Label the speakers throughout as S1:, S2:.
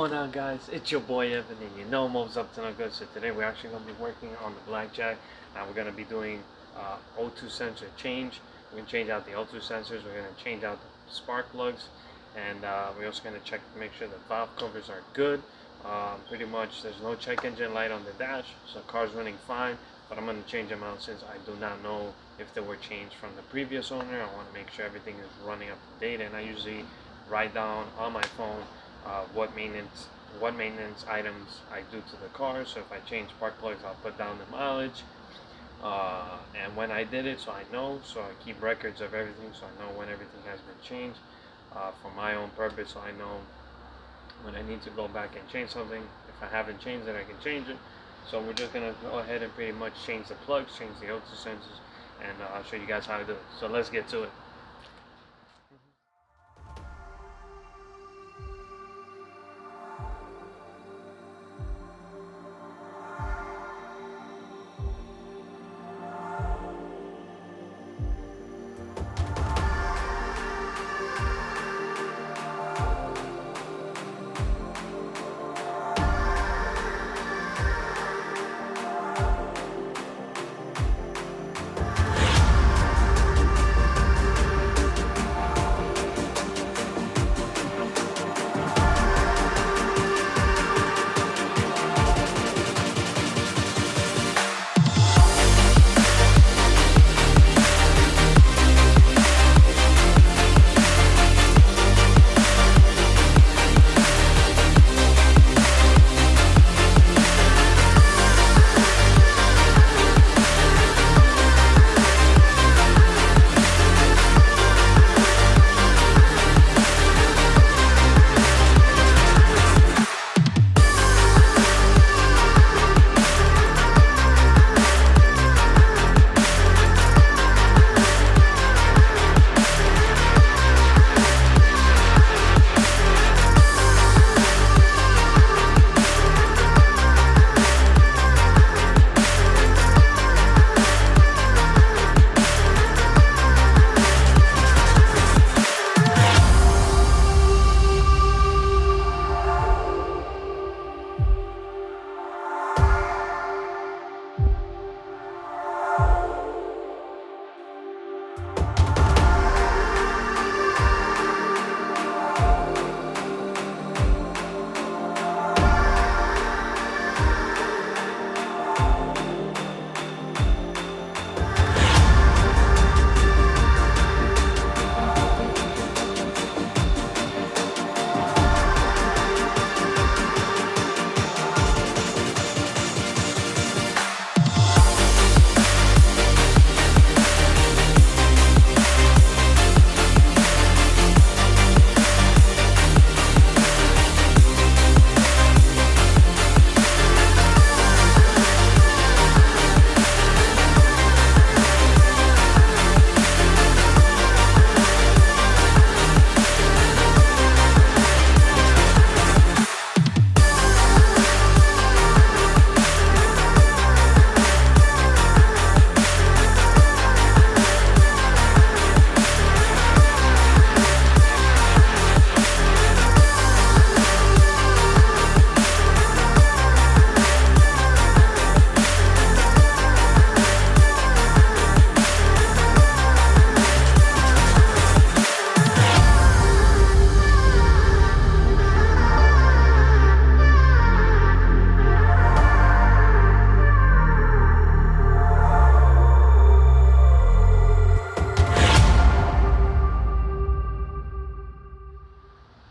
S1: going on, guys? It's your boy Evan, and you know Mo's up to no good. So today we're actually going to be working on the Blackjack. Now we're going to be doing O2 sensor change. We're going to change out the O2 sensors. We're going to change out the spark plugs, and we're also going to check to make sure the valve covers are good. Pretty much there's no check engine light on the dash, so the car's running fine, but I'm going to change them out since I do not know if they were changed from the previous owner. I want to make sure everything is running up to date, and I usually write down on my phone what maintenance items I do to the car. So if I change spark plugs, I'll put down the mileage and when I did it, so I know. So I keep records of everything, so I know when everything has been changed for my own purpose, so I know when I need to go back and change something. If I haven't changed it, I can change it. So we're just gonna go ahead and pretty much change the plugs, change the O2 sensors, and I'll show you guys how to do it. So let's get to it.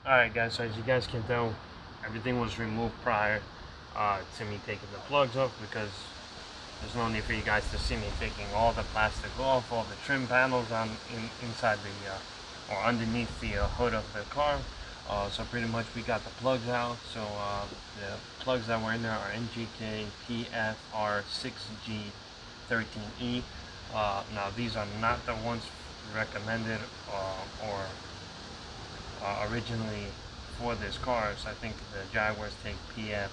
S1: Alright guys, so as you guys can tell, everything was removed prior to me taking the plugs off, because there's no need for you guys to see me taking all the plastic off, all the trim panels inside the or underneath the hood of the car. So pretty much we got the plugs out. So the plugs that were in there are NGK PFR6G13E. Now these are not the ones recommended or originally for this car. So I think the Jaguars take PF,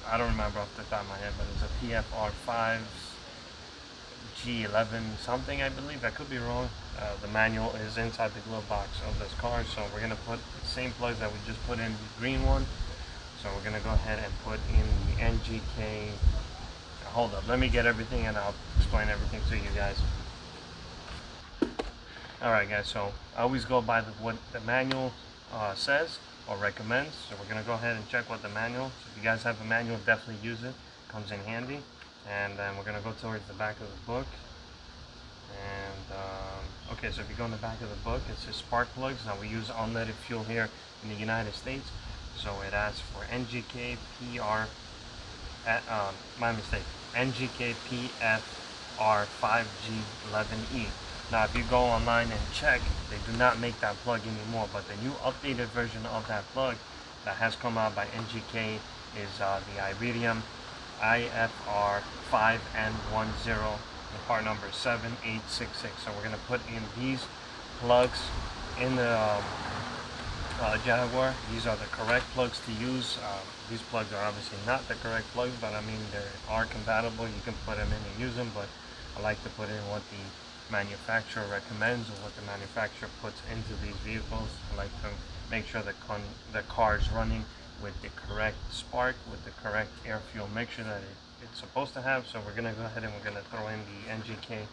S1: I don't remember off the top of my head, but it's a PFR5 G11 something, I believe. I could be wrong. The manual is inside the glove box of this car, so we're gonna put the same plugs that we just put in the green one. So we're gonna go ahead and put in the NGK. Hold up, let me get everything and I'll explain everything to you guys. Alright guys, so I always go by what the manual says or recommends. So we're gonna go ahead and check what the manual. So if you guys have a manual, definitely use it. Comes in handy. And then we're gonna go towards the back of the book. And okay, so if you go in the back of the book, it says spark plugs. Now we use unleaded fuel here in the United States, so it asks for NGK PR. My mistake. NGK PFR 5G11E. Now, if you go online and check, they do not make that plug anymore. But the new updated version of that plug that has come out by NGK is the Iridium IFR 5N10. The part number is 7866. So we're gonna put in these plugs in the Jaguar. These are the correct plugs to use. These plugs are obviously not the correct plugs, but I mean they are compatible. You can put them in and use them, but I like to put in what the manufacturer recommends or what the manufacturer puts into these vehicles. I like to make sure the car is running with the correct spark, with the correct air fuel mixture that it's supposed to have. So we're gonna go ahead and we're gonna throw in the NGK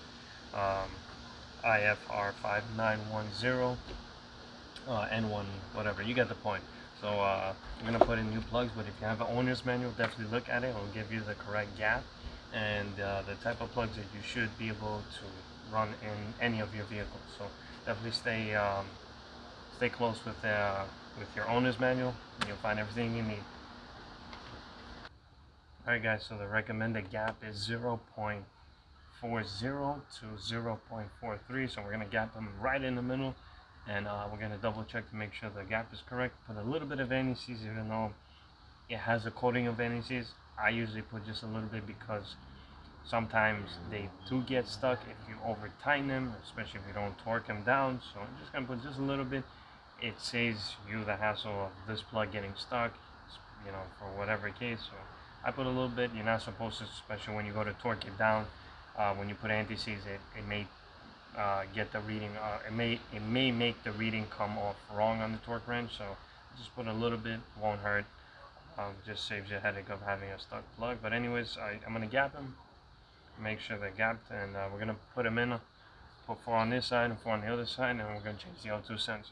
S1: IFR 5910 N1, whatever, you get the point. So I'm gonna put in new plugs, but if you have an owner's manual, definitely look at it. It'll give you the correct gap and the type of plugs that you should be able to run in any of your vehicles. So definitely stay close with your owner's manual, and you'll find everything you need. Alright guys, so the recommended gap is 0.40 to 0.43, so we're going to gap them right in the middle, and we're going to double check to make sure the gap is correct. Put a little bit of anti-seize, even though it has a coating of anti-seize. I usually put just a little bit because sometimes they do get stuck if you over tighten them, especially if you don't torque them down. So I'm just going to put just a little bit. It saves you the hassle of this plug getting stuck, you know, for whatever case. So I put a little bit. You're not supposed to, especially when you go to torque it down. When you put anti-seize, it may get the reading. It may make the reading come off wrong on the torque wrench. So just put a little bit, won't hurt. Just saves you a headache of having a stuck plug. But anyways, I'm gonna gap them. Make sure they're gapped, and we're gonna put them in. Put 4 on this side and 4 on the other side, and we're gonna change the O2 sensors.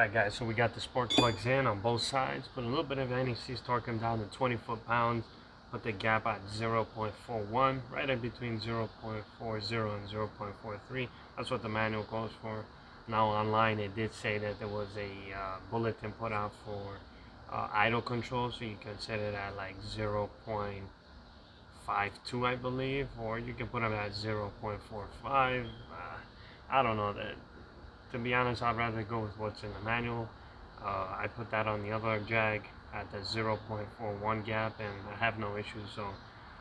S1: Alright guys, so we got the spark plugs in on both sides. Put a little bit of NEC, torque them down to 20 foot-pounds. Put the gap at 0.41, right in between 0.40 and 0.43. That's what the manual calls for. Now online it did say that there was a bulletin put out for idle control, so you can set it at like 0.52, I believe, or you can put them at 0.45. I don't know. That, to be honest, I'd rather go with what's in the manual. I put that on the other Jag at the 0.41 gap, and I have no issues, so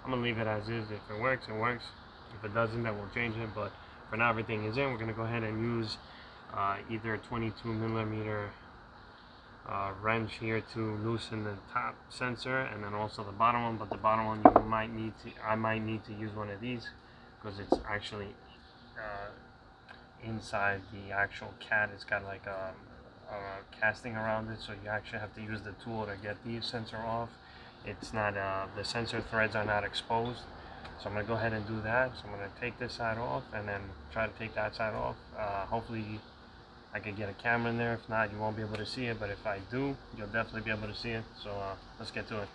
S1: I'm gonna leave it as is. If it works, it works. If it doesn't, then we'll change it. But for now, everything is in. We're gonna go ahead and use either a 22 millimeter wrench here to loosen the top sensor, and then also the bottom one. But the bottom one, I might need to use one of these because it's actually inside the actual cat. It's got like a casting around it, so you actually have to use the tool to get the sensor off. It's not the sensor threads are not exposed, so I'm gonna go ahead and do that. So I'm gonna take this side off and then try to take that side off. Hopefully I can get a camera in there. If not, you won't be able to see it, but if I do, you'll definitely be able to see it. So let's get to it.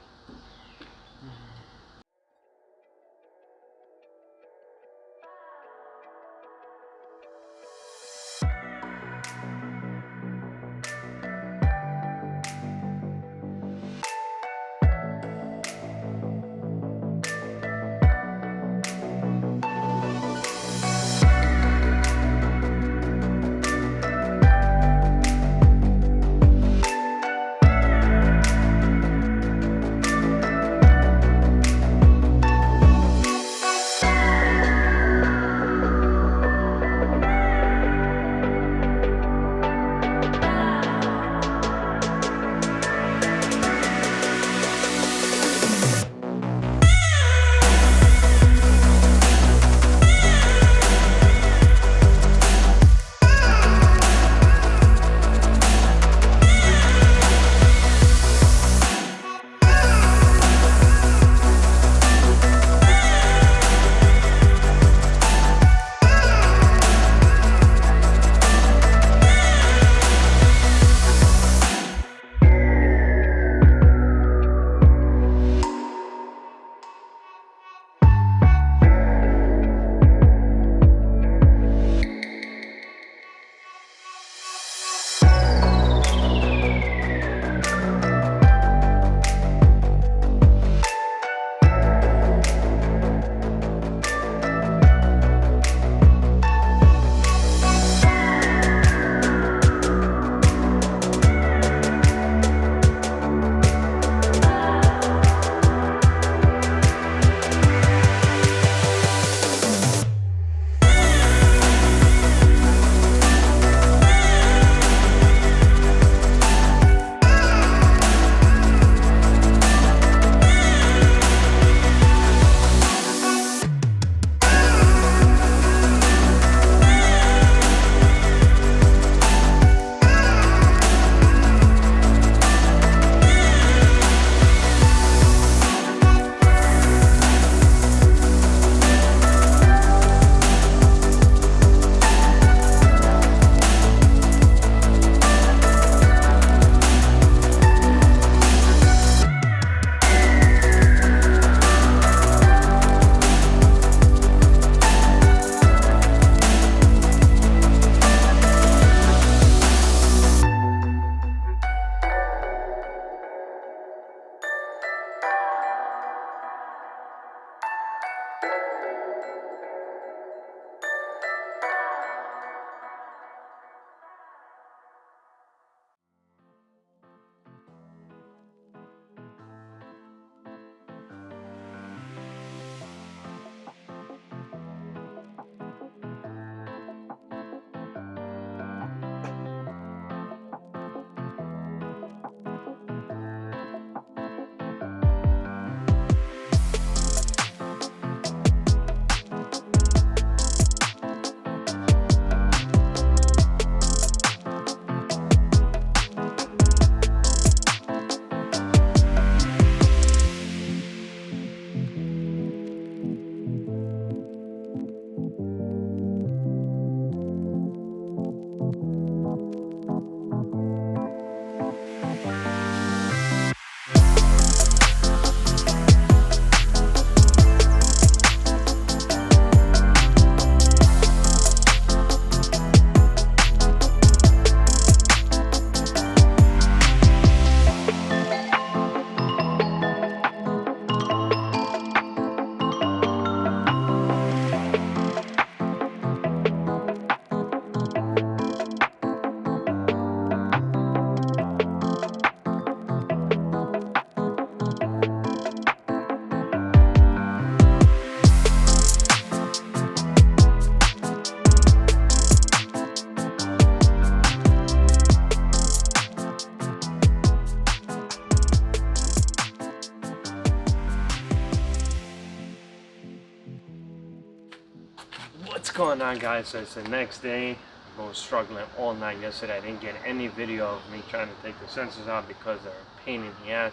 S1: What's going on, guys? So it's the next day. I was struggling all night yesterday. I didn't get any video of me trying to take the sensors out because they're a pain in the ass.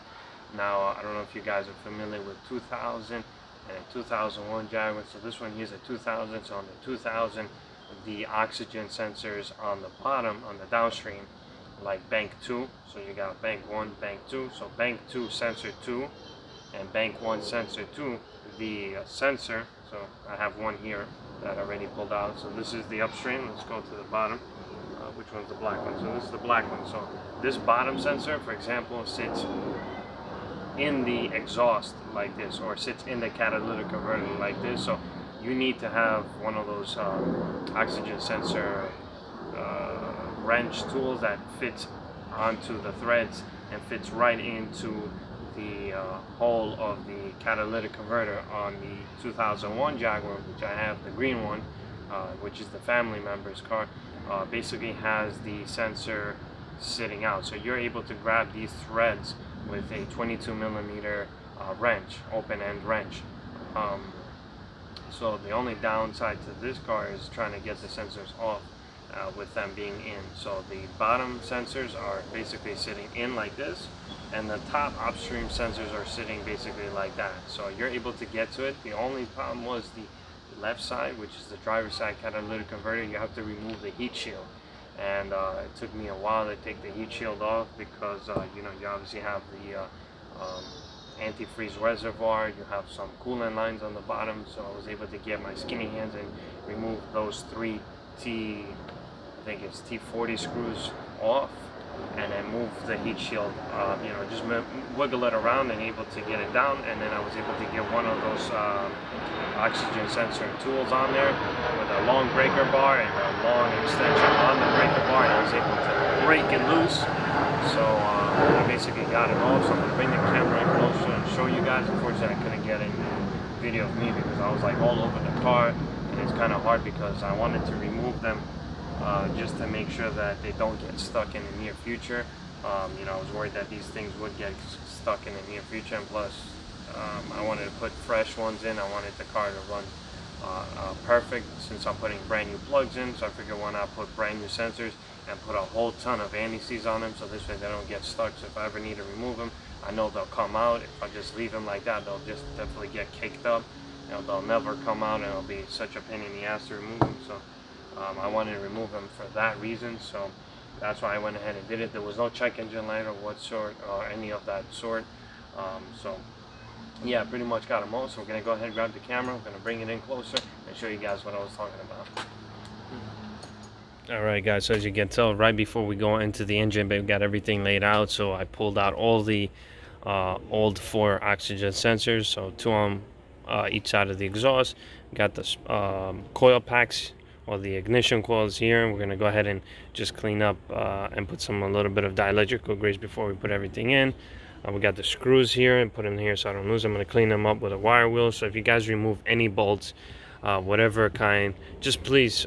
S1: Now, I don't know if you guys are familiar with 2000 and 2001 Jaguar. So this one here is a 2000. So on the 2000, the oxygen sensors on the bottom, on the downstream, like bank 2. So you got bank 1, bank 2. So bank 2, sensor 2, and bank 1, sensor 2. The sensor, so I have one here that I already pulled out. So this is the upstream. Let's go to the bottom. Which one's the black one? So this is the black one. So this bottom sensor, for example, sits in the exhaust like this, or sits in the catalytic converter like this. So you need to have one of those oxygen sensor wrench tools that fits onto the threads and fits right into the hole of the catalytic converter on the 2001 Jaguar, which I have, the green one, which is the family member's car. Basically has the sensor sitting out, so you're able to grab these threads with a 22 millimeter wrench, open end wrench. So the only downside to this car is trying to get the sensors off with them being in. So the bottom sensors are basically sitting in like this, and the top upstream sensors are sitting basically like that. So you're able to get to it. The only problem was the left side, which is the driver's side catalytic converter. You have to remove the heat shield, and it took me a while to take the heat shield off because you know, you obviously have the antifreeze reservoir, you have some coolant lines on the bottom. So I was able to get my skinny hands and remove those three I think it's T40 screws off, and then move the heat shield, you know, just wiggle it around and able to get it down. And then I was able to get one of those oxygen sensor tools on there with a long breaker bar and a long extension on the breaker bar, and I was able to break it loose. So I basically got it off. So I'm gonna bring the camera in closer and show you guys. Unfortunately, I couldn't get any video of me because I was like all over the car, and it's kind of hard because I wanted to remove them just to make sure that they don't get stuck in the near future. You know, I was worried that these things would get stuck in the near future, and plus I wanted to put fresh ones in. I wanted the car to run perfect since I'm putting brand new plugs in. So I figured why not put brand new sensors and put a whole ton of anti-seize on them, so this way they don't get stuck. So if I ever need to remove them, I know they'll come out. If I just leave them like that, they'll just definitely get caked up. You know, they'll never come out, and it'll be such a pain in the ass to remove them. So I wanted to remove them for that reason, so that's why I went ahead and did it. There was no check engine light or what sort, or any of that sort. So yeah, pretty much got them all. So we're gonna go ahead and grab the camera. We're gonna bring it in closer and show you guys what I was talking about. Alright guys, so as you can tell, right before we go into the engine bay, we got everything laid out. So I pulled out all the old 4 oxygen sensors, so 2 on each side of the exhaust. Got the coil packs, or the ignition coils here. We're going to go ahead and just clean up and put a little bit of dielectrical grease before we put everything in. We got the screws here and put them here so I don't lose them. I'm going to clean them up with a wire wheel. So if you guys remove any bolts, whatever kind, just please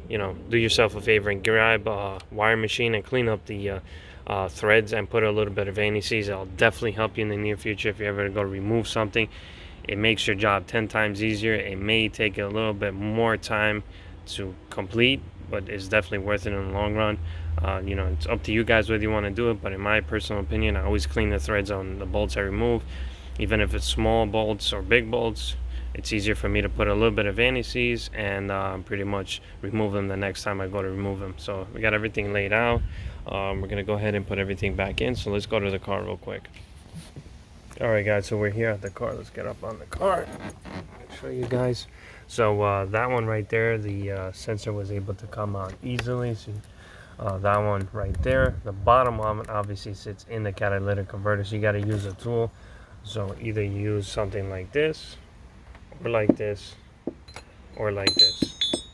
S1: you know, do yourself a favor and grab a wire machine and clean up the threads and put a little bit of anti-seize. It'll definitely help you in the near future if you ever go to remove something. It makes your job 10 times easier. It may take a little bit more time to complete, but it's definitely worth it in the long run. You know, it's up to you guys whether you want to do it, but in my personal opinion, I always clean the threads on the bolts I remove. Even if it's small bolts or big bolts, it's easier for me to put a little bit of anti-seize and pretty much remove them the next time I go to remove them. So we got everything laid out. We're gonna go ahead and put everything back in, so let's go to the car real quick. Alright guys, so we're here at the car. Let's get up on the car, show you guys. So that one right there, the sensor was able to come out easily. So that one right there, the bottom one obviously sits in the catalytic converter, so you got to use a tool. So either you use something like this, or like this, or like this.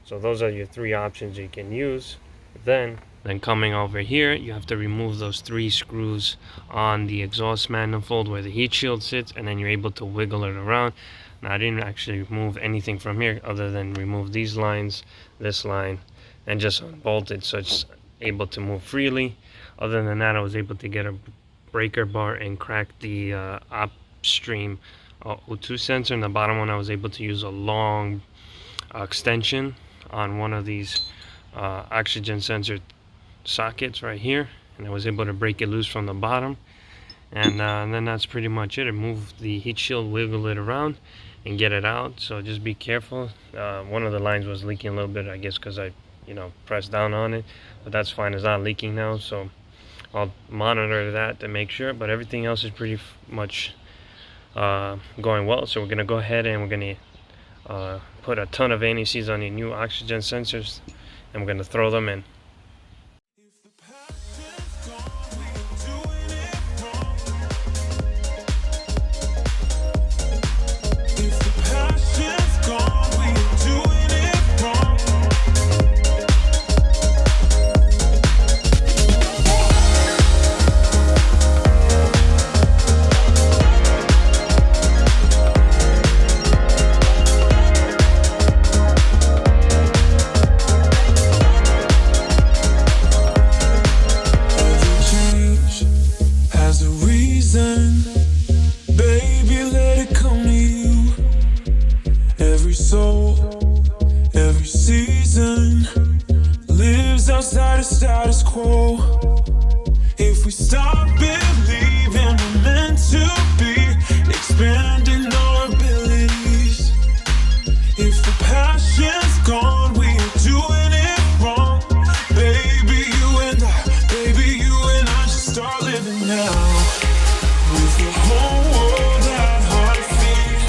S1: So those are your 3 options you can use. Then coming over here, you have to remove those 3 screws on the exhaust manifold where the heat shield sits, and then you're able to wiggle it around. Now I didn't actually remove anything from here other than remove these lines, this line, and just unbolt it so it's able to move freely. Other than that, I was able to get a breaker bar and crack the upstream O2 sensor. And the bottom one, I was able to use a long extension on one of these oxygen sensor sockets right here, and I was able to break it loose from the bottom. And then that's pretty much it. I moved the heat shield, wiggle it around and get it out, so just be careful. One of the lines was leaking a little bit, I guess because I pressed down on it, but that's fine. It's not leaking now, so I'll monitor that to make sure, but everything else is pretty much going well. So we're gonna go ahead and we're gonna put a ton of NECs on the new oxygen sensors, and we're gonna throw them in.
S2: Every season lives outside of status quo. If we stop believing we're meant to be, expanding our abilities. If the passion's gone, we are doing it wrong. Baby, you and I should start living now. With the whole world at our feet,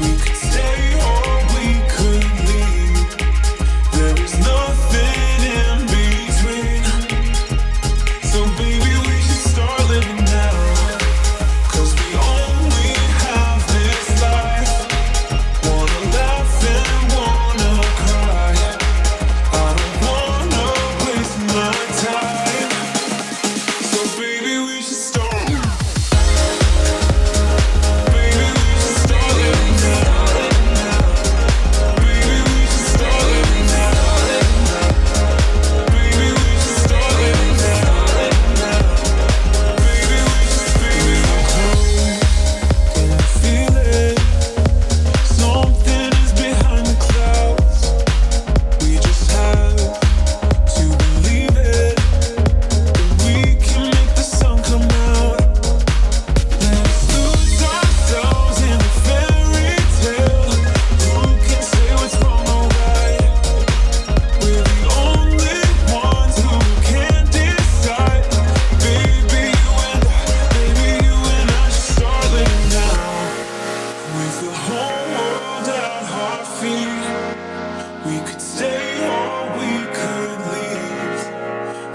S2: we could stay or we could leave. There is nothing in between. So baby, we should start living now. 'Cause we only have this life. Wanna laugh and wanna cry. I don't wanna waste my time. So baby, we should start. We could stay or we could leave.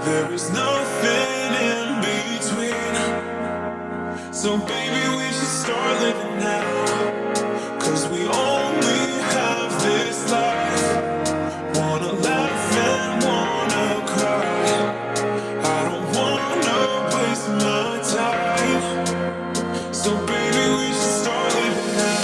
S2: There is nothing in between. So baby, we should start living now. 'Cause we only have this life. Wanna laugh and wanna cry. I don't wanna waste my time. So baby, we should start living now.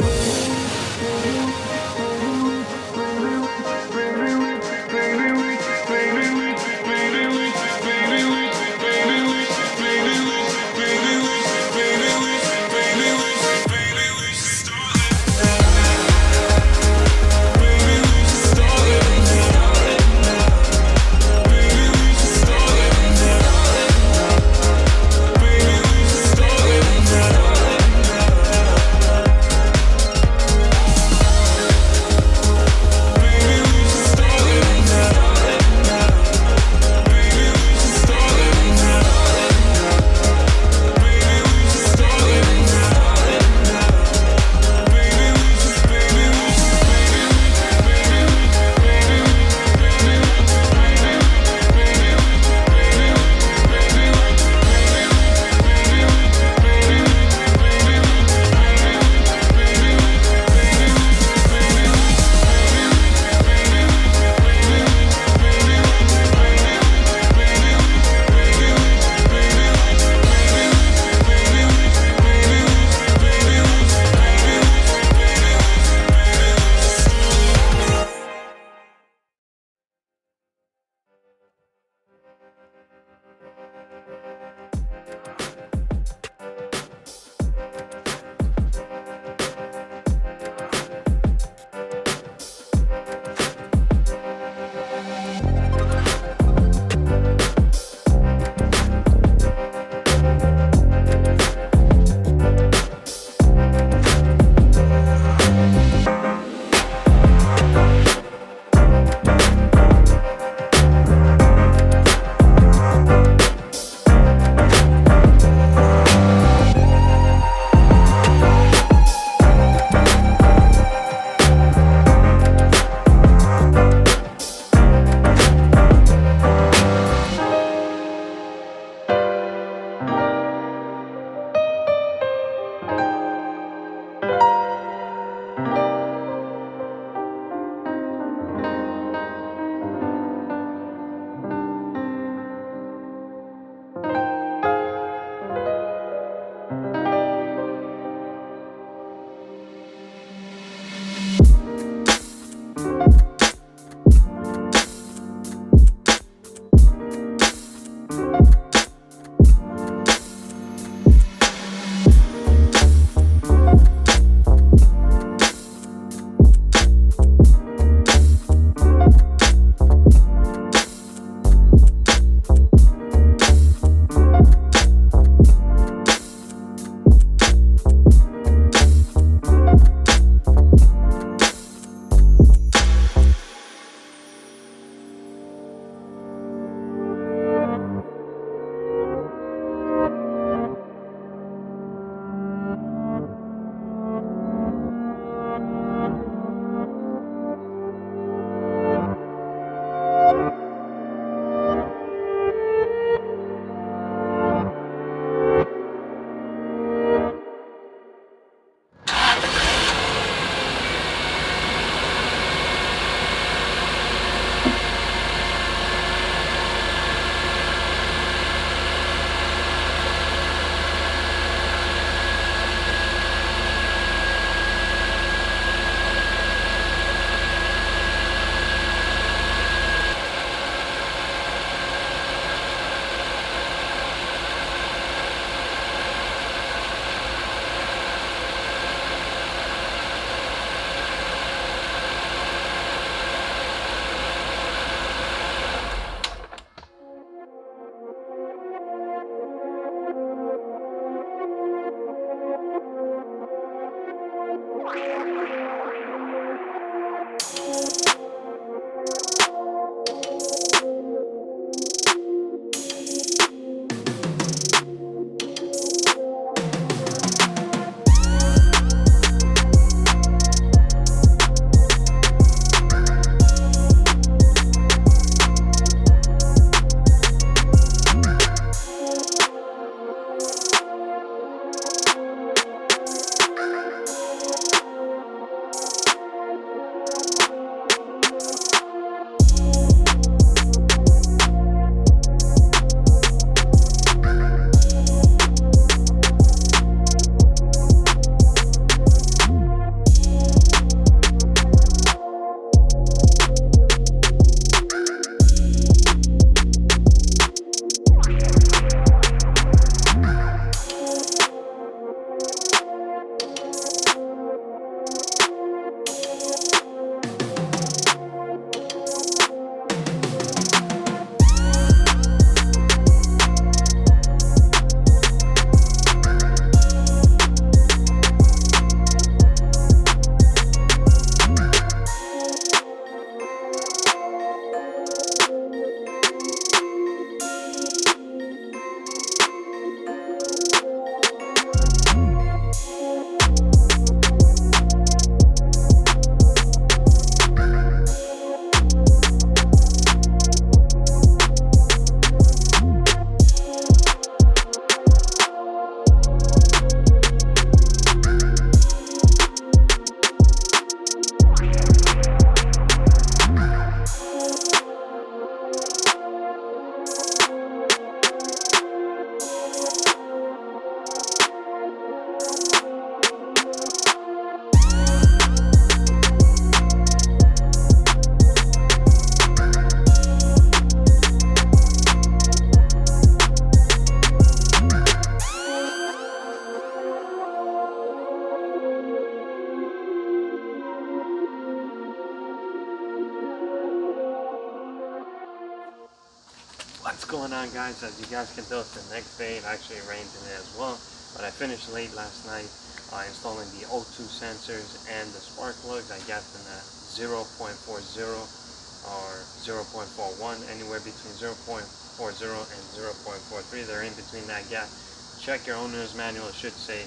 S1: What's going on, guys? As you guys can tell, it's the next day. It actually rained today as well, but I finished late last night installing the O2 sensors and the spark plugs. I got them at 0.40 or 0.41, anywhere between 0.40 and 0.43. They're in between that gap. Check your owner's manual. It should say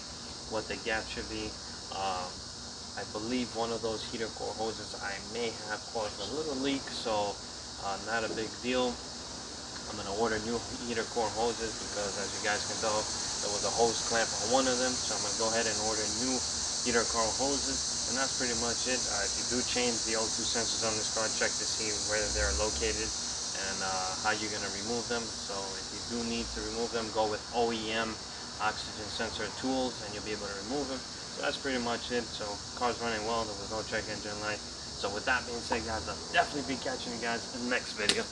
S1: what the gap should be. I believe one of those heater core hoses I may have caused a little leak, so not a big deal. I'm going to order new heater core hoses because, as you guys can tell, there was a hose clamp on one of them, so I'm going to go ahead and order new heater core hoses, and that's pretty much it. If you do change the O2 sensors on this car, check to see where they're located and how you're going to remove them. So if you do need to remove them, go with OEM oxygen sensor tools and you'll be able to remove them. So that's pretty much it. So car's running well, there was no check engine light. So with that being said, guys, I'll definitely be catching you guys in the next video.